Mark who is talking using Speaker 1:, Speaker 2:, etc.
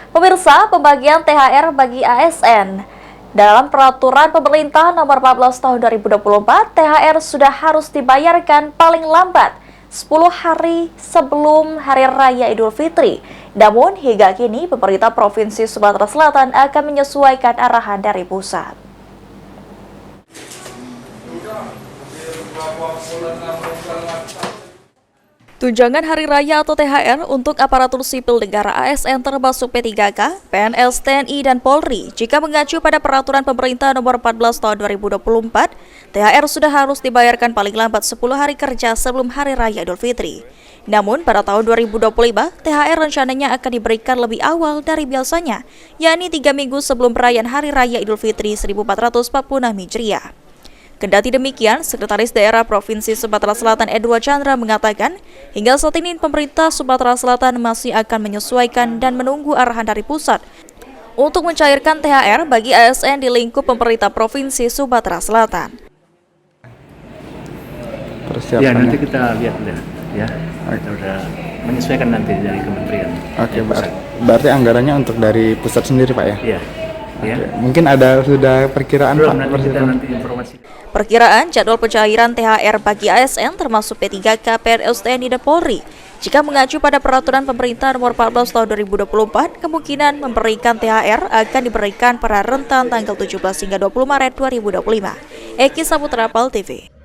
Speaker 1: Pemirsa, pembagian THR bagi ASN. Dalam peraturan pemerintah nomor 14 tahun 2024, THR sudah harus dibayarkan paling lambat 10 hari sebelum Hari Raya Idul Fitri. Namun, hingga kini pemerintah Provinsi Sumatera Selatan akan menyesuaikan arahan dari pusat. Tunjangan Hari Raya atau THR untuk aparatur sipil negara ASN termasuk P3K, PNS, TNI, dan Polri. Jika mengacu pada peraturan pemerintah nomor 14 tahun 2024, THR sudah harus dibayarkan paling lambat 10 hari kerja sebelum Hari Raya Idul Fitri. Namun pada tahun 2025, THR rencananya akan diberikan lebih awal dari biasanya, yakni 3 minggu sebelum perayaan Hari Raya Idul Fitri 1446 Hijriah. Kendati demikian, Sekretaris Daerah Provinsi Sumatera Selatan Edward Chandra mengatakan, hingga saat ini pemerintah Sumatera Selatan masih akan menyesuaikan dan menunggu arahan dari pusat untuk mencairkan THR bagi ASN di lingkup pemerintah Provinsi Sumatera Selatan.
Speaker 2: Ya, nanti kita lihat ya. Kita udah menyesuaikan nanti dari kementerian.
Speaker 3: Oke, berarti anggarannya untuk dari pusat sendiri, Pak ya?
Speaker 2: Iya.
Speaker 3: Ya. Mungkin ada sudah perkiraan,
Speaker 2: belum,
Speaker 3: Pak?
Speaker 2: nanti informasi.
Speaker 1: Perkiraan jadwal pencairan THR bagi ASN termasuk P3K, PNS, TNI, dan Polri. Jika mengacu pada peraturan pemerintah nomor 14 tahun 2024, kemungkinan memberikan THR akan diberikan pada rentan tanggal 17 hingga 20 Maret 2025. Eki Saputra, PAL TV.